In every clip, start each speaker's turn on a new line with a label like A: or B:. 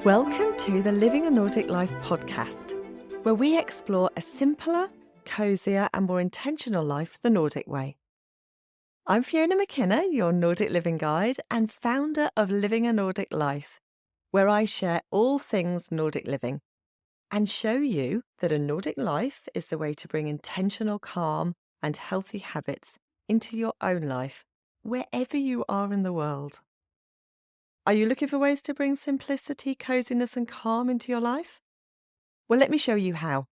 A: Welcome to the Living a Nordic Life podcast, where we explore a simpler, cosier and more intentional life the Nordic way. I'm Fiona McKenna, your Nordic living guide and founder of Living a Nordic Life, where I share all things Nordic living and show you that a Nordic life is the way to bring intentional calm and healthy habits into your own life, wherever you are in the world. Are you looking for ways to bring simplicity, coziness and calm into your life? Well, let me show you how.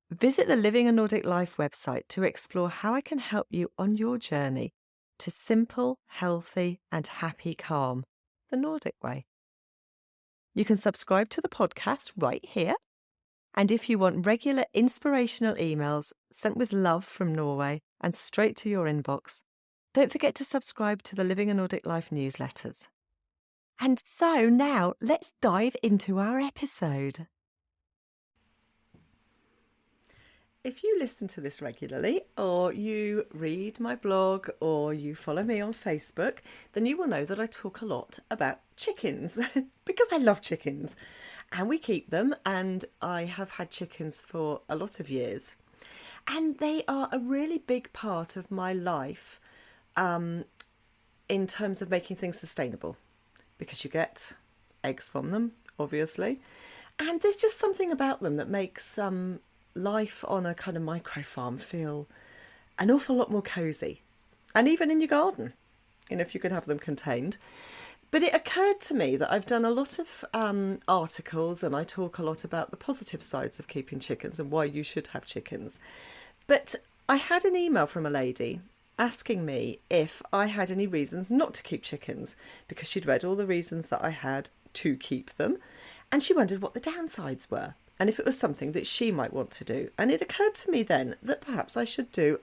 A: Visit the Living a Nordic Life website to explore how I can help you on your journey to simple, healthy and happy calm, the Nordic way. You can subscribe to the podcast right here. And if you want regular inspirational emails sent with love from Norway and straight to your inbox, don't forget to subscribe to the Living a Nordic Life newsletters. And so now let's dive into our episode. If you listen to this regularly, or you read my blog, or you follow me on Facebook, then you will know that I talk a lot about chickens because I love chickens and we keep them, and I have had chickens for a lot of years. And they are a really big part of my life in terms of making things sustainable, because you get eggs from them, obviously. And there's just something about them that makes life on a kind of micro farm feel an awful lot more cosy. And even in your garden, if you can have them contained. But it occurred to me that I've done a lot of articles, and I talk a lot about the positive sides of keeping chickens and why you should have chickens. But I had an email from a lady asking me if I had any reasons not to keep chickens, because she'd read all the reasons that I had to keep them, and she wondered what the downsides were and if it was something that she might want to do. And it occurred to me then that perhaps I should do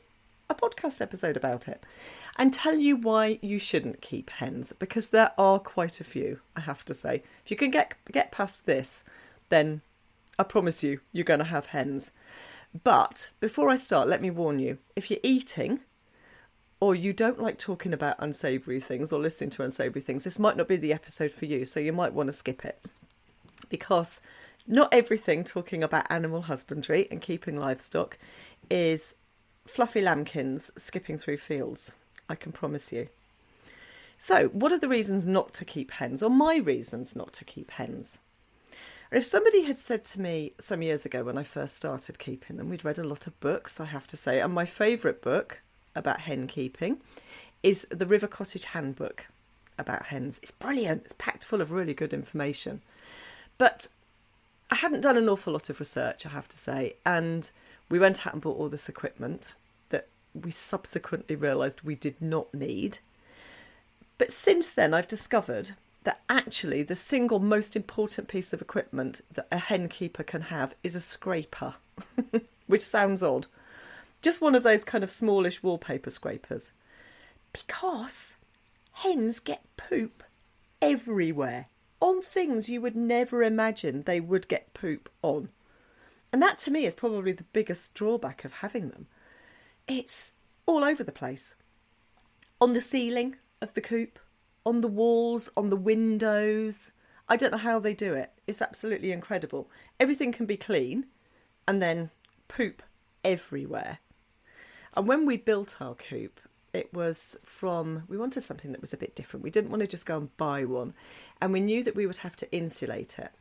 A: a podcast episode about it and tell you why you shouldn't keep hens, because there are quite a few, I have to say. If you can get past this, then I promise you, you're going to have hens. But before I start, let me warn you, if you're eating or you don't like talking about unsavoury things or listening to unsavoury things, this might not be the episode for you, so you might want to skip it. Because not everything talking about animal husbandry and keeping livestock is fluffy lambkins skipping through fields, I can promise you. So, what are the reasons not to keep hens, or my reasons not to keep hens? If somebody had said to me some years ago when I first started keeping them, we'd read a lot of books, I have to say, and my favourite book about hen keeping is the River Cottage Handbook about hens. It's brilliant. It's packed full of really good information. But I hadn't done an awful lot of research, I have to say, and we went out and bought all this equipment that we subsequently realised we did not need. But since then I've discovered that actually the single most important piece of equipment that a hen keeper can have is a scraper, which sounds odd. Just one of those kind of smallish wallpaper scrapers. Because hens get poop everywhere, on things you would never imagine they would get poop on. And that to me is probably the biggest drawback of having them. It's all over the place. On the ceiling of the coop, on the walls, on the windows. I don't know how they do it. It's absolutely incredible. Everything can be clean and then poop everywhere. And when we built our coop, we wanted something that was a bit different. We didn't want to just go and buy one. And we knew that we would have to insulate it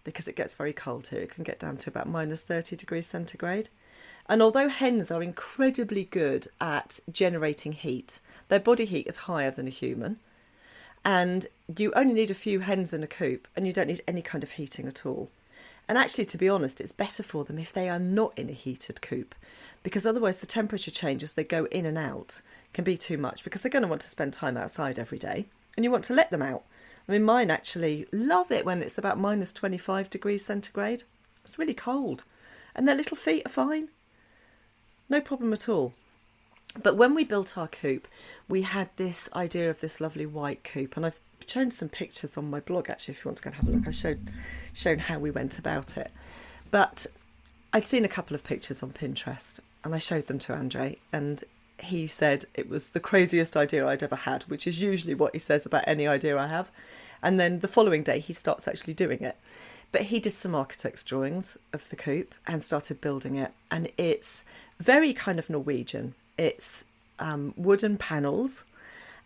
A: because it gets very cold here. It can get down to about minus 30 degrees centigrade. And although hens are incredibly good at generating heat, their body heat is higher than a human. And you only need a few hens in a coop and you don't need any kind of heating at all. And actually, to be honest, it's better for them if they are not in a heated coop, because otherwise the temperature change as they go in and out can be too much, because they're going to want to spend time outside every day and you want to let them out. I mean, mine actually love it when it's about minus 25 degrees centigrade. It's really cold and their little feet are fine. No problem at all. But when we built our coop, we had this idea of this lovely white coop, and I've shown some pictures on my blog actually if you want to go and have a look. I shown how we went about it. But I'd seen a couple of pictures on Pinterest and I showed them to Andre, and he said it was the craziest idea I'd ever had, which is usually what he says about any idea I have. And then the following day he starts actually doing it. But he did some architect's drawings of the coop and started building it. And it's very kind of Norwegian. It's wooden panels.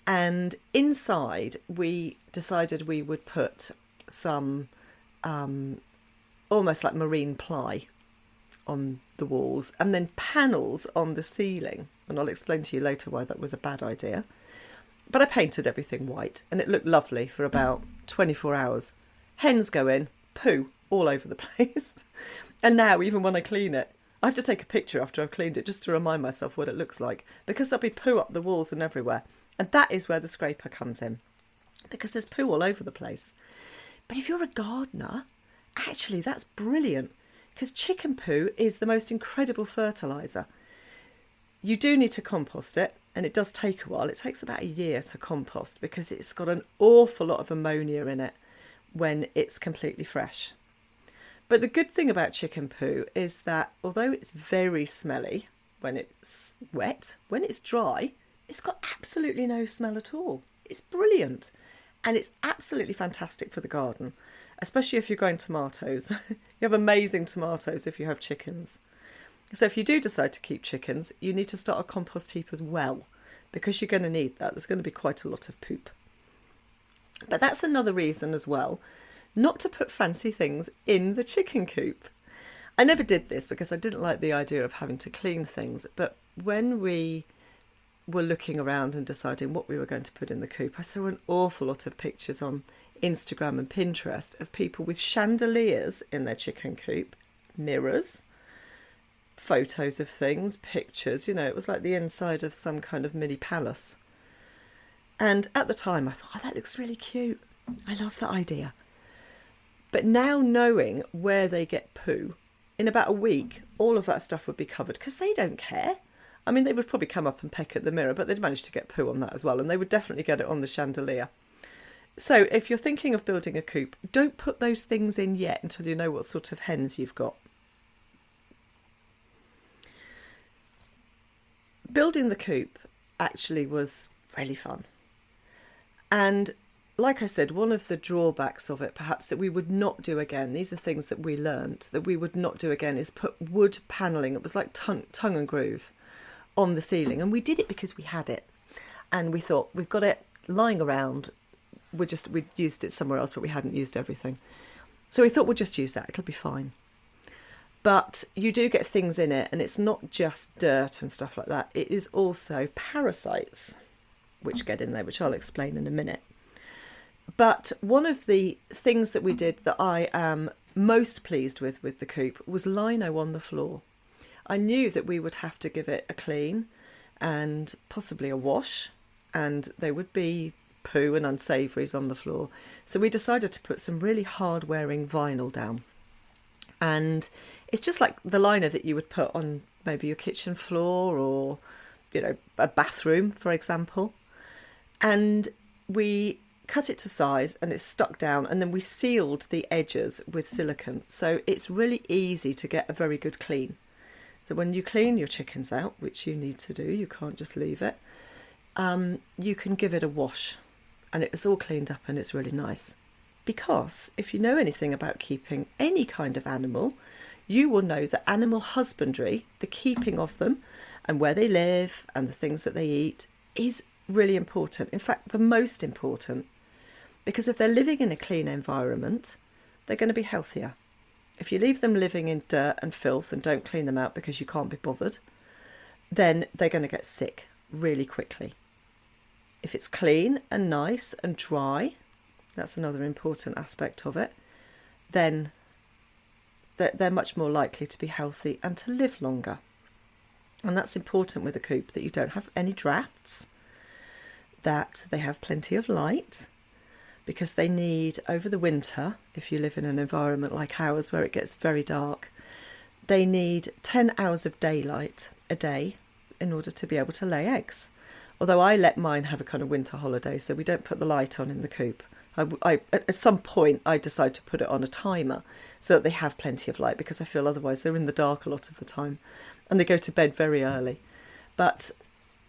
A: And inside we decided we would put some almost like marine ply on the walls and then panels on the ceiling. And I'll explain to you later why that was a bad idea. But I painted everything white and it looked lovely for about 24 hours. Hens go in, poo all over the place. And now even when I clean it, I have to take a picture after I've cleaned it just to remind myself what it looks like, because there'll be poo up the walls and everywhere. And that is where the scraper comes in, because there's poo all over the place. But if you're a gardener, actually that's brilliant, because chicken poo is the most incredible fertiliser. You do need to compost it, and it does take a while. It takes about a year to compost because it's got an awful lot of ammonia in it when it's completely fresh. But the good thing about chicken poo is that although it's very smelly when it's wet, when it's dry, it's got absolutely no smell at all. It's brilliant. And it's absolutely fantastic for the garden, especially if you're growing tomatoes. You have amazing tomatoes if you have chickens. So if you do decide to keep chickens, you need to start a compost heap as well, because you're going to need that. There's going to be quite a lot of poop. But that's another reason as well not to put fancy things in the chicken coop. I never did this because I didn't like the idea of having to clean things. But when we were looking around and deciding what we were going to put in the coop, I saw an awful lot of pictures on Instagram and Pinterest of people with chandeliers in their chicken coop, mirrors, photos of things, pictures. It was like the inside of some kind of mini palace. And at the time I thought, oh, that looks really cute. I love that idea. But now knowing where they get poo, in about a week, all of that stuff would be covered, because they don't care. I mean, they would probably come up and peck at the mirror, but they'd manage to get poo on that as well, and they would definitely get it on the chandelier. So if you're thinking of building a coop, don't put those things in yet until you know what sort of hens you've got. Building the coop actually was really fun. And like I said, one of the drawbacks of it, perhaps, that we would not do again, these are things that we learnt, that we would not do again, is put wood panelling. It was like tongue and groove on the ceiling. And we did it because we had it. And we thought, we've got it lying around. We'd used it somewhere else, but we hadn't used everything. So we thought we'll just use that. It'll be fine. But you do get things in it, and it's not just dirt and stuff like that. It is also parasites which get in there, which I'll explain in a minute. But one of the things that we did that I am most pleased with the coop was lino on the floor. I knew that we would have to give it a clean and possibly a wash, and there would be poo and unsavouries on the floor. So we decided to put some really hard-wearing vinyl down. And it's just like the liner that you would put on maybe your kitchen floor or, a bathroom, for example. And we cut it to size and it's stuck down, and then we sealed the edges with silicone. So it's really easy to get a very good clean. So when you clean your chickens out, which you need to do, you can't just leave it, you can give it a wash and it's all cleaned up and it's really nice. Because if you know anything about keeping any kind of animal, you will know that animal husbandry, the keeping of them and where they live and the things that they eat, is really important. In fact, the most important, because if they're living in a clean environment, they're going to be healthier. If you leave them living in dirt and filth and don't clean them out because you can't be bothered, then they're going to get sick really quickly. If it's clean and nice and dry, that's another important aspect of it, then they're much more likely to be healthy and to live longer. And that's important with a coop, that you don't have any drafts, that they have plenty of light, because they need, over the winter, if you live in an environment like ours where it gets very dark, they need 10 hours of daylight a day in order to be able to lay eggs. Although I let mine have a kind of winter holiday, so we don't put the light on in the coop. At some point I decide to put it on a timer so that they have plenty of light, because I feel otherwise they're in the dark a lot of the time and they go to bed very early. But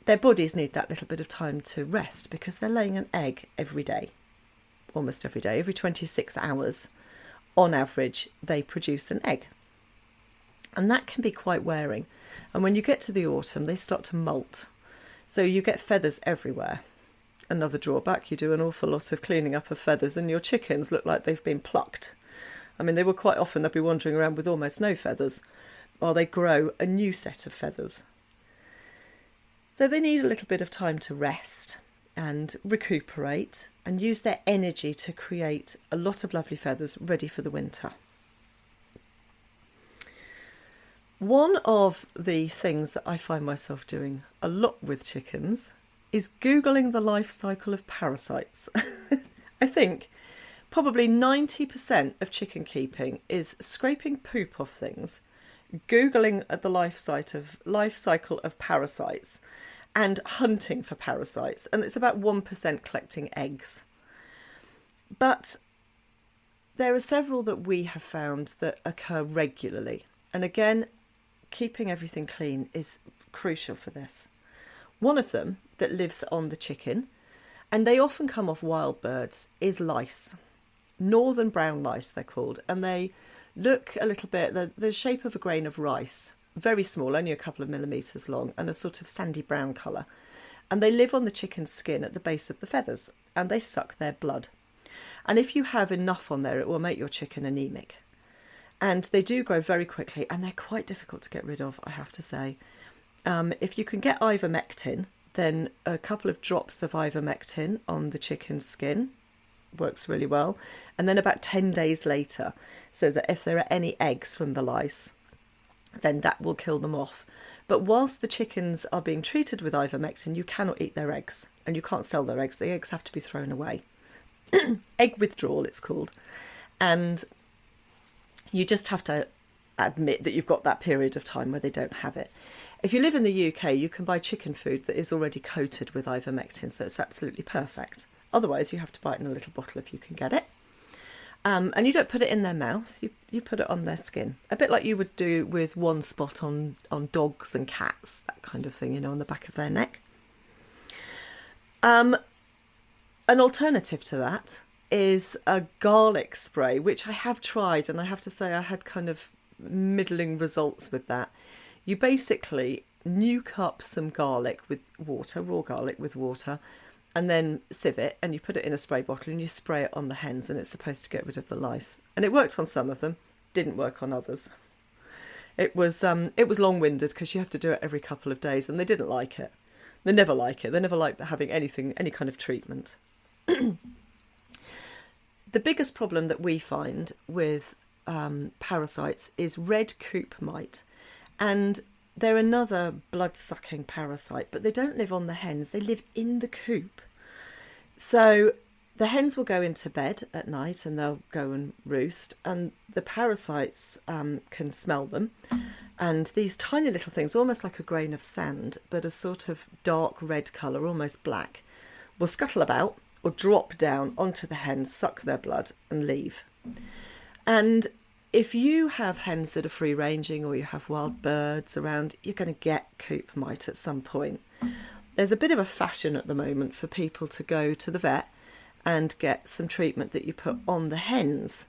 A: their bodies need that little bit of time to rest because they're laying an egg every day, almost every day. Every 26 hours, on average, they produce an egg. And that can be quite wearing. And when you get to the autumn, they start to molt. So you get feathers everywhere. Another drawback, you do an awful lot of cleaning up of feathers and your chickens look like they've been plucked. I mean, they will quite often, they'll be wandering around with almost no feathers while they grow a new set of feathers. So they need a little bit of time to rest and recuperate and use their energy to create a lot of lovely feathers ready for the winter. One of the things that I find myself doing a lot with chickens is Googling the life cycle of parasites. I think probably 90% of chicken keeping is scraping poop off things, Googling at the life cycle of parasites, and hunting for parasites. And it's about 1% collecting eggs. But there are several that we have found that occur regularly. And again, keeping everything clean is crucial for this. One of them that lives on the chicken, and they often come off wild birds, is lice. Northern brown lice, they're called, and they look a little bit the shape of a grain of rice, very small, only a couple of millimetres long, and a sort of sandy brown colour. And they live on the chicken's skin at the base of the feathers, and they suck their blood. And if you have enough on there, it will make your chicken anemic. And they do grow very quickly, and they're quite difficult to get rid of, I have to say. If you can get ivermectin, then a couple of drops of ivermectin on the chicken's skin works really well. And then about 10 days later, so that if there are any eggs from the lice, then that will kill them off. But whilst the chickens are being treated with ivermectin, you cannot eat their eggs, and you can't sell their eggs. The eggs have to be thrown away. Egg withdrawal, it's called. And you just have to admit that you've got that period of time where they don't have it. If you live in the UK, you can buy chicken food that is already coated with ivermectin, so it's absolutely perfect. Otherwise, you have to buy it in a little bottle if you can get it. And you don't put it in their mouth, you put it on their skin. A bit like you would do with one spot on dogs and cats, that kind of thing, on the back of their neck. An alternative to that is a garlic spray, which I have tried, and I have to say I had kind of middling results with that. You basically nuke up some garlic with water, raw garlic with water, and then sieve it, and you put it in a spray bottle and you spray it on the hens, and it's supposed to get rid of the lice. And it worked on some of them, didn't work on others. It was long-winded because you have to do it every couple of days, and they didn't like it. They never like it. They never like having any kind of treatment. The biggest problem that we find with parasites is red coop mite. And they're another blood-sucking parasite, but they don't live on the hens. They live in the coop. So the hens will go into bed at night and they'll go and roost, and the parasites can smell them. And these tiny little things, almost like a grain of sand, but a sort of dark red colour, almost black, will scuttle about or drop down onto the hens, suck their blood and leave. And if you have hens that are free ranging or you have wild birds around, you're going to get coop mite at some point. There's a bit of a fashion at the moment for people to go to the vet and get some treatment that you put on the hens.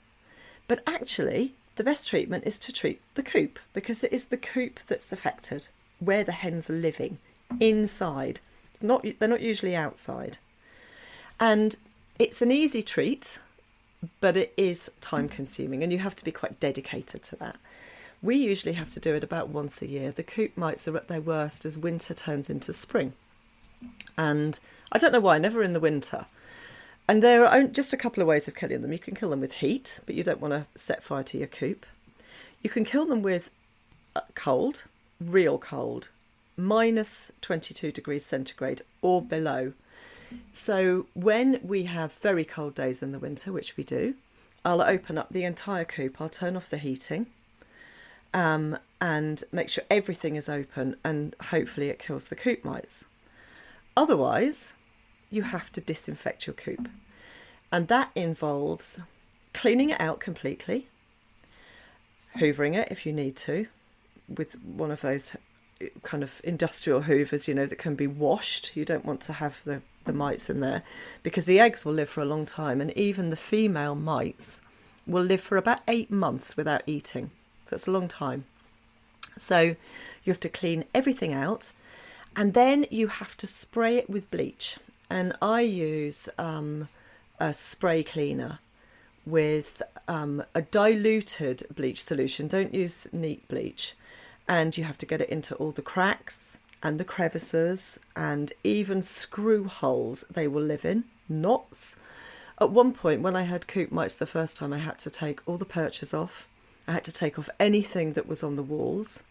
A: But actually, the best treatment is to treat the coop, because it is the coop that's affected, where the hens are living, inside. They're not usually outside. And it's an easy treat, but it is time consuming, and you have to be quite dedicated to that. We usually have to do it about once a year. The coop mites are at their worst as winter turns into spring. And I don't know why, never in the winter. And there are just a couple of ways of killing them. You can kill them with heat, but you don't want to set fire to your coop. You can kill them with cold, real cold, minus 22 degrees centigrade or below. So when we have very cold days in the winter, which we do, I'll open up the entire coop, I'll turn off the heating, and make sure everything is open, and hopefully it kills the coop mites. Otherwise, you have to disinfect your coop, and that involves cleaning it out completely, hoovering it if you need to, with one of those kind of industrial hoovers, that can be washed. You don't want to have the the mites in there, because the eggs will live for a long time, and even the female mites will live for about 8 months without eating. So it's a long time. So you have to clean everything out, and then you have to spray it with bleach. And I use a spray cleaner with a diluted bleach solution. Don't use neat bleach. And you have to get it into all the cracks and the crevices and even screw holes they will live in, knots. At one point, when I had coop mites the first time, I had to take all the perches off. I had to take off anything that was on the walls.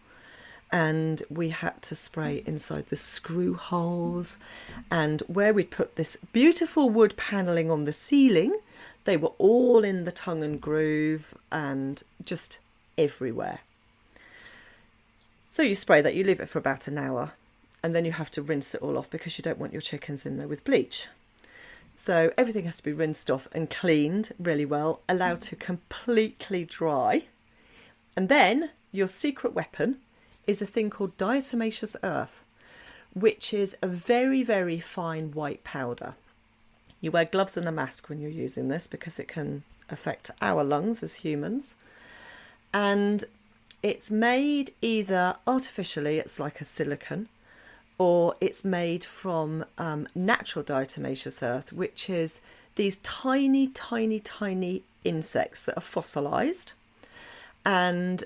A: And we had to spray inside the screw holes. And where we'd put this beautiful wood panelling on the ceiling, they were all in the tongue and groove and just everywhere. So you spray that, you leave it for about an hour, and then you have to rinse it all off because you don't want your chickens in there with bleach. So everything has to be rinsed off and cleaned really well, allowed to completely dry. And then your secret weapon is a thing called diatomaceous earth, which is a very, very fine white powder. You wear gloves and a mask when you're using this because it can affect our lungs as humans. And it's made either artificially, it's like a silicone, or it's made from natural diatomaceous earth, which is these tiny, tiny, tiny insects that are fossilised. And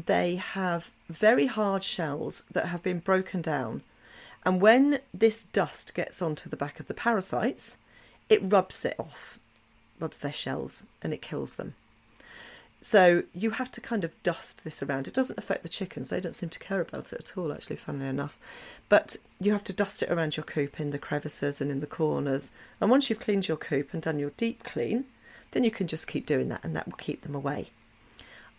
A: they have very hard shells that have been broken down. And when this dust gets onto the back of the parasites, it rubs it off, rubs their shells, and it kills them. So you have to kind of dust this around. It doesn't affect the chickens. They don't seem to care about it at all, actually, funnily enough. But you have to dust it around your coop in the crevices and in the corners. And once you've cleaned your coop and done your deep clean, then you can just keep doing that, and that will keep them away.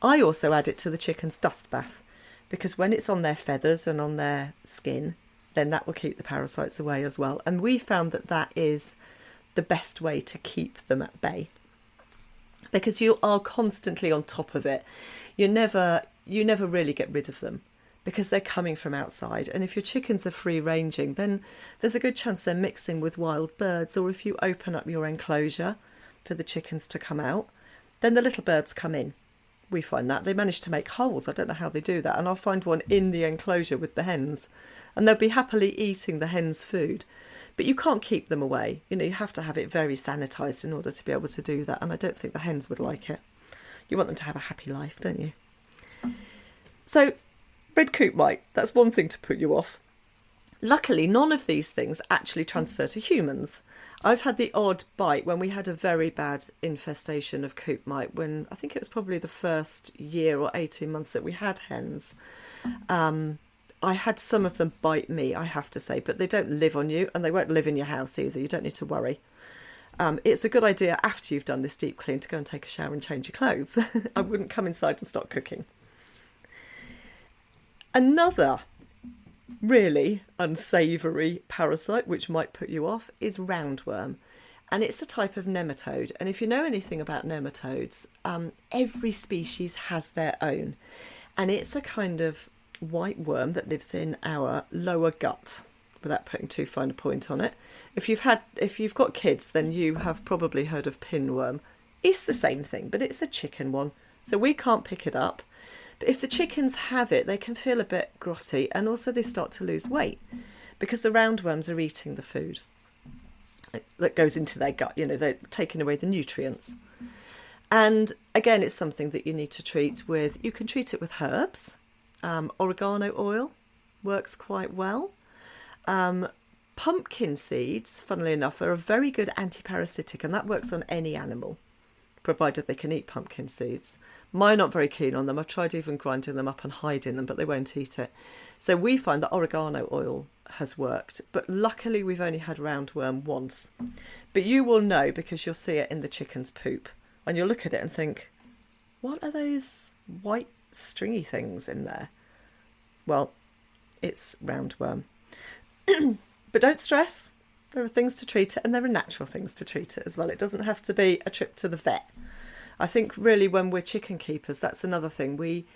A: I also add it to the chickens' dust bath, because when it's on their feathers and on their skin, then that will keep the parasites away as well. And we found that that is the best way to keep them at bay, because you are constantly on top of it. You never really get rid of them because they're coming from outside. And if your chickens are free ranging, then there's a good chance they're mixing with wild birds. Or if you open up your enclosure for the chickens to come out, then the little birds come in. We find that they manage to make holes. I don't know how they do that. And I'll find one in the enclosure with the hens, and they'll be happily eating the hens' food. But you can't keep them away. You know, you have to have it very sanitised in order to be able to do that. And I don't think the hens would like it. You want them to have a happy life, don't you? So, red coop mite, that's one thing to put you off. Luckily, none of these things actually transfer to humans. I've had the odd bite when we had a very bad infestation of coop mite, when I think it was probably the first year or 18 months that we had hens. I had some of them bite me, I have to say, but they don't live on you, and they won't live in your house either. You don't need to worry. It's a good idea after you've done this deep clean to go and take a shower and change your clothes. I wouldn't come inside and start cooking. Another really unsavoury parasite which might put you off is roundworm. And it's a type of nematode. And if you know anything about nematodes, every species has their own. And it's a kind of white worm that lives in our lower gut, without putting too fine a point on it. If you've got kids, then you have probably heard of pinworm. It's the same thing, but it's a chicken one. So we can't pick it up. But if the chickens have it, they can feel a bit grotty, and also they start to lose weight because the roundworms are eating the food that goes into their gut. You know, they're taking away the nutrients. And again, it's something that you need to treat with. You can treat it with herbs. Oregano oil works quite well. Pumpkin seeds, funnily enough, are a very good anti-parasitic, and that works on any animal, provided they can eat pumpkin seeds. Mine aren't very keen on them. I've tried even grinding them up and hiding them, but they won't eat it. So we find that oregano oil has worked, but luckily we've only had roundworm once. But you will know because you'll see it in the chicken's poop, and you'll look at it and think, what are those white stringy things in there? Well, it's roundworm. But don't stress. There are things to treat it, and there are natural things to treat it as well. It doesn't have to be a trip to the vet. I think really when we're chicken keepers, that's another thing. We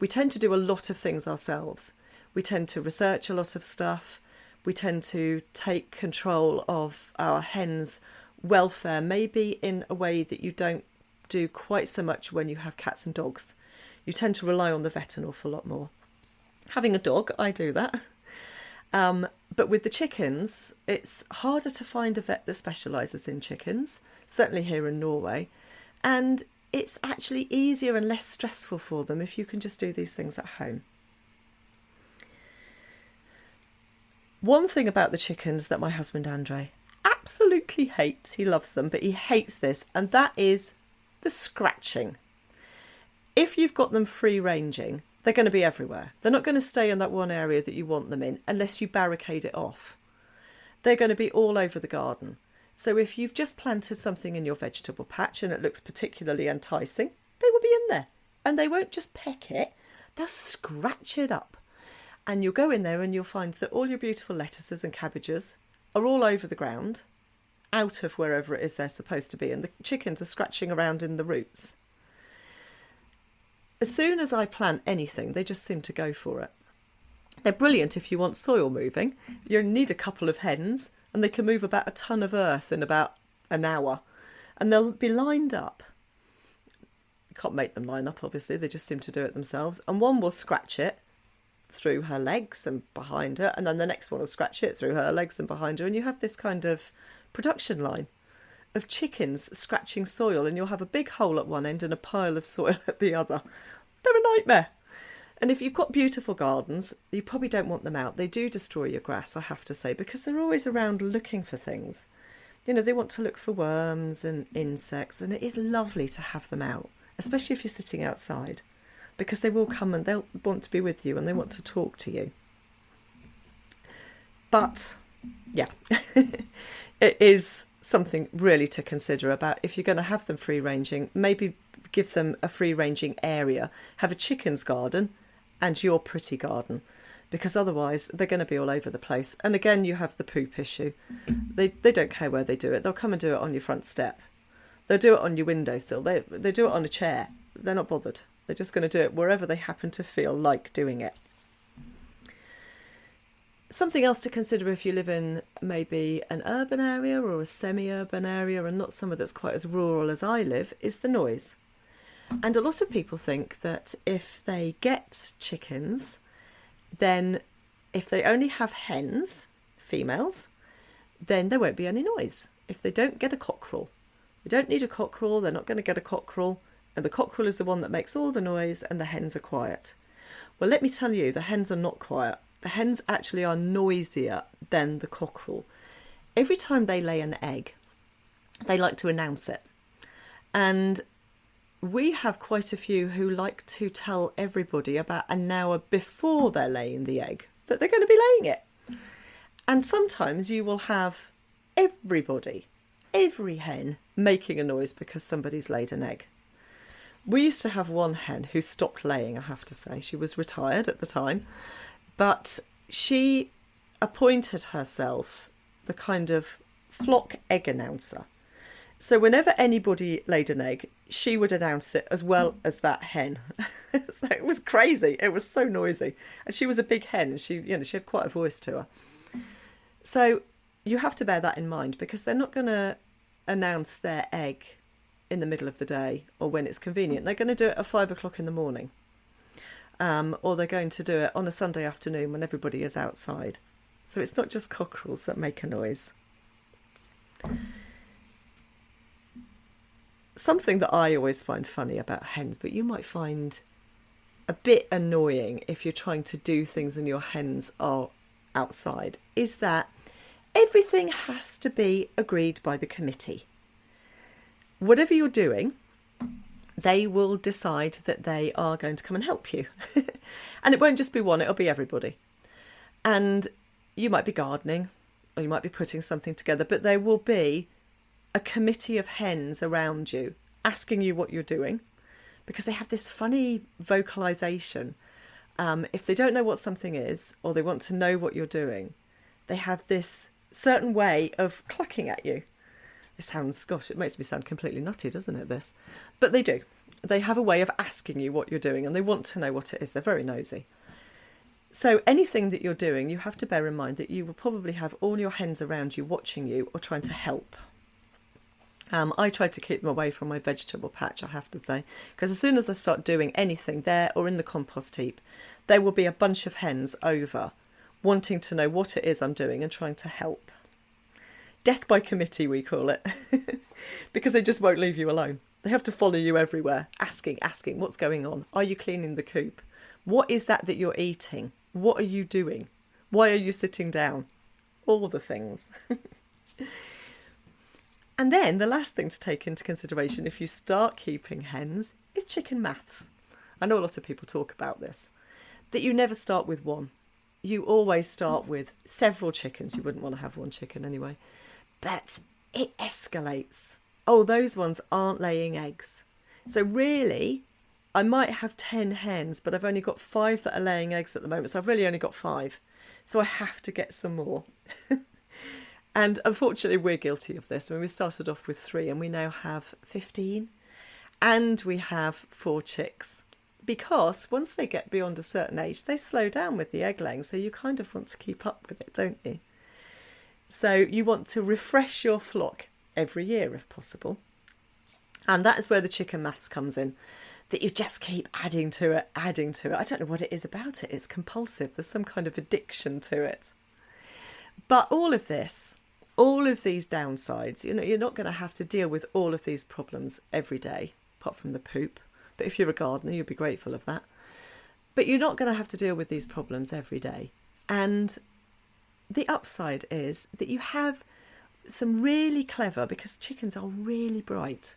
A: tend to do a lot of things ourselves. We tend to research a lot of stuff. We tend to take control of our hens' welfare, maybe in a way that you don't do quite so much when you have cats and dogs. You tend to rely on the vet an awful lot more. Having a dog, I do that. But with the chickens, it's harder to find a vet that specialises in chickens, certainly here in Norway. And it's actually easier and less stressful for them if you can just do these things at home. One thing about the chickens that my husband Andre absolutely hates, he loves them, but he hates this, and that is the scratching. If you've got them free ranging, they're going to be everywhere. They're not going to stay in that one area that you want them in unless you barricade it off. They're going to be all over the garden. So if you've just planted something in your vegetable patch and it looks particularly enticing, they will be in there. And they won't just peck it, they'll scratch it up. And you'll go in there and you'll find that all your beautiful lettuces and cabbages are all over the ground, out of wherever it is they're supposed to be. And the chickens are scratching around in the roots. As soon as I plant anything, they just seem to go for it. They're brilliant if you want soil moving. You need a couple of hens and they can move about a ton of earth in about an hour. And they'll be lined up. You can't make them line up, obviously. They just seem to do it themselves. And one will scratch it through her legs and behind her. And then the next one will scratch it through her legs and behind her. And you have this kind of production line of chickens scratching soil. And you'll have a big hole at one end and a pile of soil at the other. They're a nightmare. And if you've got beautiful gardens, you probably don't want them out. They do destroy your grass, I have to say, because they're always around looking for things. You know, they want to look for worms and insects, and it is lovely to have them out, especially if you're sitting outside, because they will come and they'll want to be with you and they want to talk to you. But, yeah, it is something really to consider about if you're going to have them free ranging. Maybe give them a free ranging area, have a chicken's garden and your pretty garden, because otherwise they're going to be all over the place. And again, you have the poop issue. They don't care where they do it. They'll come and do it on your front step. They'll do it on your windowsill. They do it on a chair. They're not bothered. They're just going to do it wherever they happen to feel like doing it. Something else to consider if you live in maybe an urban area or a semi-urban area and not somewhere that's quite as rural as I live is the noise. And a lot of people think that if they get chickens, then if they only have hens, females, then there won't be any noise. If they don't get a cockerel, they don't need a cockerel, they're not going to get a cockerel, and the cockerel is the one that makes all the noise and the hens are quiet. Well, let me tell you, the hens are not quiet. The hens actually are noisier than the cockerel. Every time they lay an egg, they like to announce it. And we have quite a few who like to tell everybody about an hour before they're laying the egg that they're going to be laying it. And sometimes you will have everybody, every hen, making a noise because somebody's laid an egg. We used to have one hen who stopped laying, I have to say. She was retired at the time, but she appointed herself the kind of flock egg announcer. So whenever anybody laid an egg, she would announce it as well as that hen. So it was crazy. It was so noisy. And she was a big hen and she had quite a voice to her. So you have to bear that in mind because they're not going to announce their egg in the middle of the day or when it's convenient. They're going to do it at 5 o'clock in the morning. Or they're going to do it on a Sunday afternoon when everybody is outside. So it's not just cockerels that make a noise. Something that I always find funny about hens, but you might find a bit annoying if you're trying to do things and your hens are outside, is that everything has to be agreed by the committee. Whatever you're doing, they will decide that they are going to come and help you. And it won't just be one, it'll be everybody. And you might be gardening or you might be putting something together, but there will be a committee of hens around you asking you what you're doing because they have this funny vocalization. If they don't know what something is or they want to know what you're doing, they have this certain way of clucking at you. It sounds, gosh, it makes me sound completely nutty, doesn't it, this? But they do. They have a way of asking you what you're doing and they want to know what it is. They're very nosy. So anything that you're doing, you have to bear in mind that you will probably have all your hens around you watching you or trying to help. I try to keep them away from my vegetable patch, I have to say, because as soon as I start doing anything there or in the compost heap, there will be a bunch of hens over wanting to know what it is I'm doing and trying to help. Death by committee, we call it, because they just won't leave you alone. They have to follow you everywhere, asking, what's going on? Are you cleaning the coop? What is that you're eating? What are you doing? Why are you sitting down? All the things. And then the last thing to take into consideration if you start keeping hens is chicken maths. I know a lot of people talk about this, that you never start with one. You always start with several chickens. You wouldn't want to have one chicken anyway. But it escalates. Oh, those ones aren't laying eggs. So really, I might have 10 hens, but I've only got 5 that are laying eggs at the moment. So I've really only got 5. So I have to get some more. And unfortunately, we're guilty of this. When we started off with 3 and we now have 15 and we have 4 chicks. Because once they get beyond a certain age, they slow down with the egg laying. So you kind of want to keep up with it, don't you? So you want to refresh your flock every year if possible. And that is where the chicken maths comes in. That you just keep adding to it. I don't know what it is about it. It's compulsive. There's some kind of addiction to it. But all of this, all of these downsides, you're not going to have to deal with all of these problems every day, apart from the poop. But if you're a gardener, you'll be grateful of that. But you're not going to have to deal with these problems every day. And the upside is that you have some really clever, because chickens are really bright,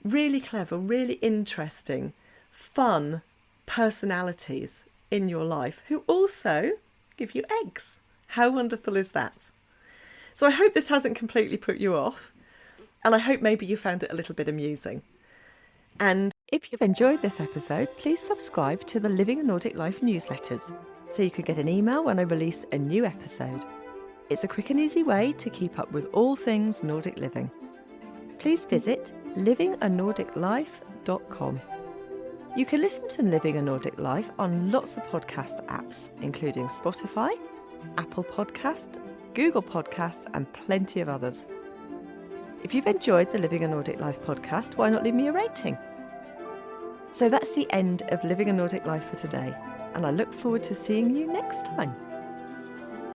A: really clever, really interesting, fun personalities in your life who also give you eggs. How wonderful is that? So I hope this hasn't completely put you off, and I hope maybe you found it a little bit amusing. And if you've enjoyed this episode, please subscribe to the Living a Nordic Life newsletters so you can get an email when I release a new episode. It's a quick and easy way to keep up with all things Nordic living. Please visit livinganordiclife.com. You can listen to Living a Nordic Life on lots of podcast apps, including Spotify, Apple Podcast, Google Podcasts, and plenty of others. If you've enjoyed the Living a Nordic Life podcast, why not leave me a rating? So that's the end of Living a Nordic Life for today, and I look forward to seeing you next time.